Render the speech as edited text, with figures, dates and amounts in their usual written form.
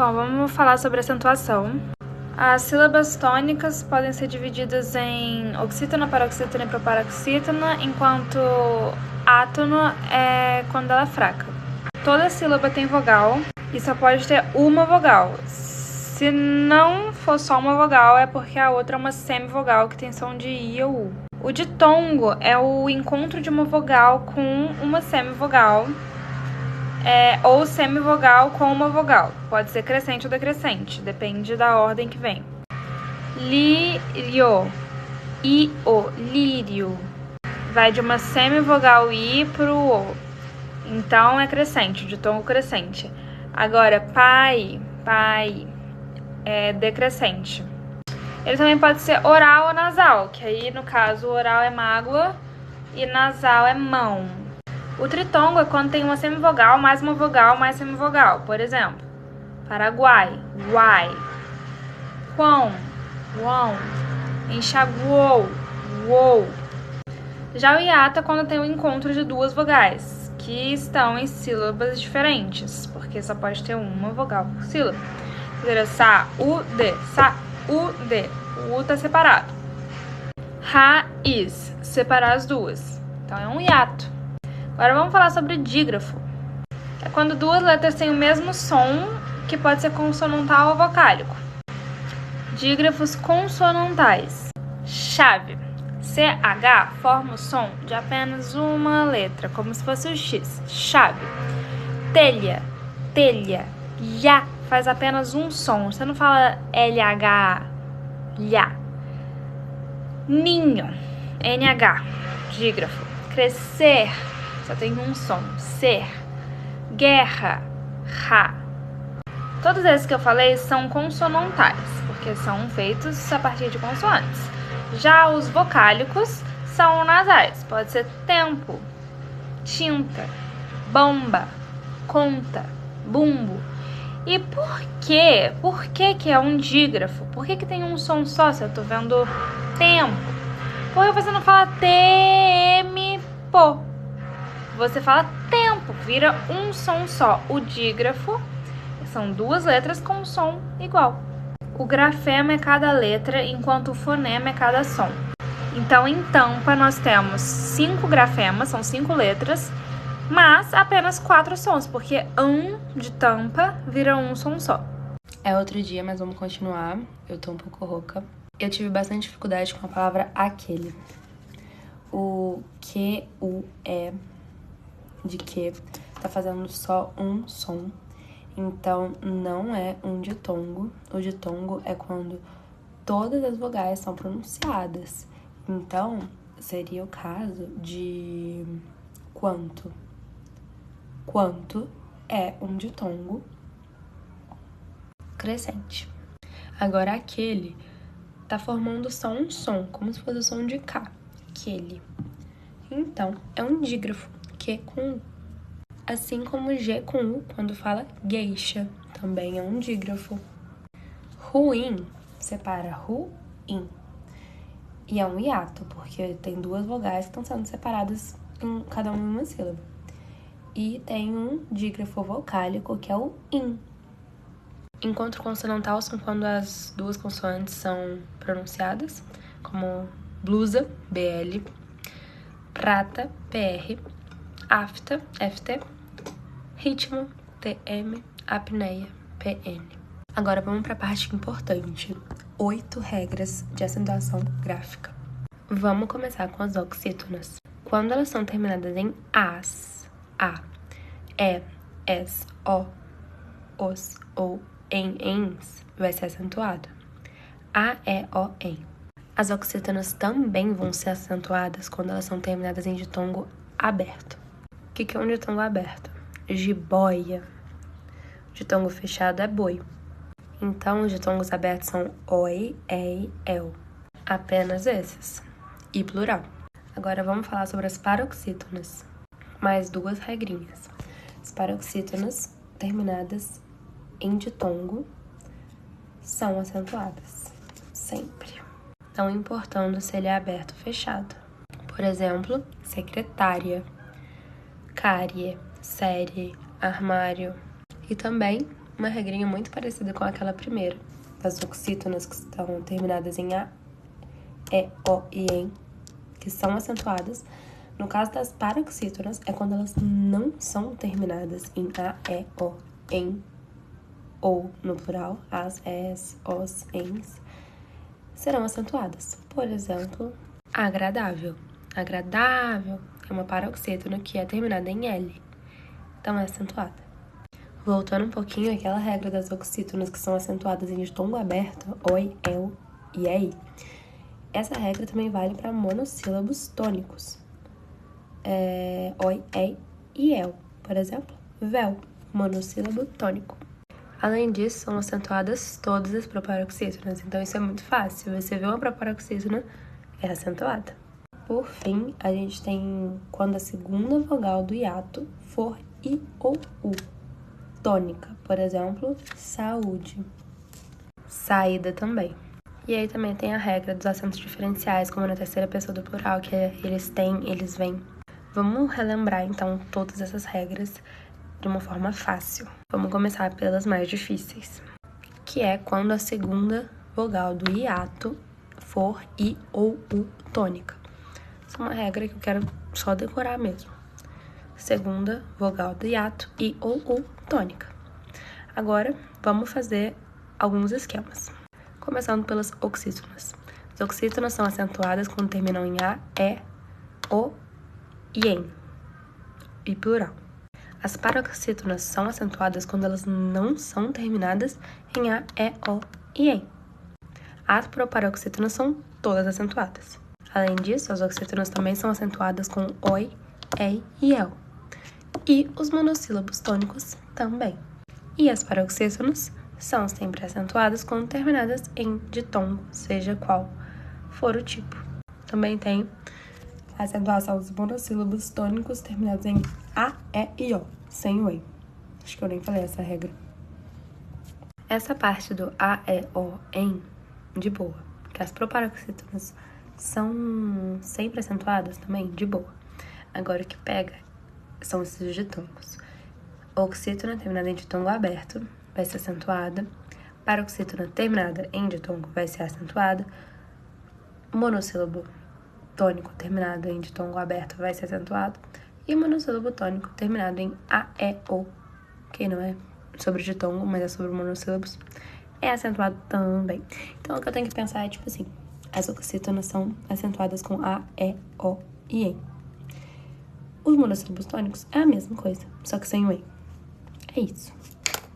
Bom, vamos falar sobre acentuação. As sílabas tônicas podem ser divididas em oxítona, paroxítona e proparoxítona, enquanto átono é quando ela é fraca. Toda sílaba tem vogal e só pode ter uma vogal. Se não for só uma vogal, é porque a outra é uma semivogal que tem som de I ou U. O ditongo é o encontro de uma vogal com uma semivogal, ou semivogal com uma vogal. Pode ser crescente ou decrescente, depende da ordem que vem. Lírio, I-O, lírio. Vai de uma semivogal I pro O. Então é crescente, ditongo crescente. Agora, pai, é decrescente. Ele também pode ser oral ou nasal, que aí, no caso, oral é mágoa e nasal é mão. O tritongo é quando tem uma semivogal, mais uma vogal, mais semivogal. Por exemplo, Paraguai, guai. Quão, uão. Enxaguou, uou. Já o hiato é quando tem o encontro de duas vogais, que estão em sílabas diferentes, porque só pode ter uma vogal por sílaba. Sa, u, d, sa, u, d. O U tá separado. Raiz, separar as duas. Então é um hiato. Agora vamos falar sobre dígrafo. É quando duas letras têm o mesmo som, que pode ser consonantal ou vocálico. Dígrafos consonantais. Chave. CH forma o som de apenas uma letra, como se fosse o X. Chave. Telha. Telha. Ya faz apenas um som. Você não fala LH. Lha. Ninho. NH. Dígrafo. Crescer. Só tem um som. Ser. Guerra. Ra. Todos esses que eu falei são consonantais, porque são feitos a partir de consoantes. Já os vocálicos são nasais. Pode ser tempo, tinta, bomba, conta, bumbo. E por quê? Por que que é um dígrafo? Por que que tem um som só se eu tô vendo tempo? Porque você não fala tempo. Você fala tempo, vira um som só. O dígrafo são duas letras com um som igual. O grafema é cada letra, enquanto o fonema é cada som. Então, em tampa, nós temos 5 grafemas, são 5 letras, mas apenas 4 sons, porque de tampa vira um som só. É outro dia, mas vamos continuar. Eu tô um pouco rouca. Eu tive bastante dificuldade com a palavra aquele. O que, o é, de que, tá fazendo só um som. Então, não é um ditongo. O ditongo é quando todas as vogais são pronunciadas. Então, seria o caso de quanto. Quanto é um ditongo crescente. Agora, aquele tá formando só um som, como se fosse o som de K. Aquele. Então, é um dígrafo, Q com U. Assim como G com U, quando fala geisha, também é um dígrafo. Ruim, separa ruim. E é um hiato, porque tem duas vogais que estão sendo separadas em cada uma sílaba. E tem um dígrafo vocálico, que é o in. Encontro consonantal são quando as duas consoantes são pronunciadas, como blusa, BL, prata, PR, afta, FT, ritmo, TM, apneia, PN. Agora vamos para a parte importante. 8 regras de acentuação gráfica. Vamos começar com as oxítonas. Quando elas são terminadas em as, a, es, o, os ou em, ens, vai ser acentuado. A, o, em. As oxítonas também vão ser acentuadas quando elas são terminadas em ditongo aberto. O que é um ditongo aberto? Jiboia. Ditongo fechado é boi. Então, os ditongos abertos são oi, ei, el. Apenas esses. E plural. Agora vamos falar sobre as paroxítonas. Mais 2 regrinhas. As paroxítonas terminadas em ditongo são acentuadas. Sempre. Não importando se ele é aberto ou fechado. Por exemplo, secretária, cárie, série, armário. E também Uma regrinha muito parecida com aquela primeira, das oxítonas que estão terminadas em A, E, O e EM, que são acentuadas. No caso das paroxítonas, é quando elas não são terminadas em A, E, O, EM, ou, no plural, as, es, os, ens, serão acentuadas. Por exemplo, agradável. Agradável é uma paroxítona que é terminada em L, então é acentuada. Voltando um pouquinho àquela regra das oxítonas que são acentuadas em ditongo aberto, oi, el e ei. Essa regra também vale para monossílabos tônicos. Oi, ei e el. Por exemplo, véu, monossílabo tônico. Além disso, são acentuadas todas as proparoxítonas, então isso é muito fácil. Você vê uma proparoxítona, é acentuada. Por fim, a gente tem quando a segunda vogal do hiato for I ou U. Tônica, por exemplo, saúde. Saída também. E aí também tem a regra dos acentos diferenciais, como na terceira pessoa do plural, que é eles têm, eles vêm. Vamos relembrar, então, todas essas regras de uma forma fácil. Vamos começar pelas mais difíceis, que é quando a segunda vogal do hiato for I ou U tônica. Essa é uma regra que eu quero só decorar mesmo. Segunda vogal do hiato, I ou U tônica. Agora, vamos fazer alguns esquemas. Começando pelas oxítonas. As oxítonas são acentuadas quando terminam em A, E, O e EM, e plural. As paroxítonas são acentuadas quando elas não são terminadas em A, E, O e EM. As proparoxítonas são todas acentuadas. Além disso, as oxítonas também são acentuadas com oi, ei e el. E os monossílabos tônicos também. E as paroxítonas são sempre acentuadas quando terminadas em ditongo, seja qual for o tipo. Também tem a acentuação dos monossílabos tônicos terminados em A, E e O, sem o E. Acho que eu nem falei essa regra. Essa parte do A, E, O, EM, de boa. Que as proparoxítonas são sempre acentuadas também, de boa. Agora o que pega são esses ditongos. Oxítona terminada em ditongo aberto vai ser acentuada. Paroxítona terminada em ditongo vai ser acentuada. Monossílabo tônico terminado em ditongo aberto vai ser acentuado. E monossílabo tônico terminado em A, E, O, que não é sobre ditongo, mas é sobre monossílabos, é acentuado também. Então, o que eu tenho que pensar é, tipo assim, as oxítonas são acentuadas com A, E, O e EM. Os monossílabos tônicos é a mesma coisa, só que sem o E. É isso.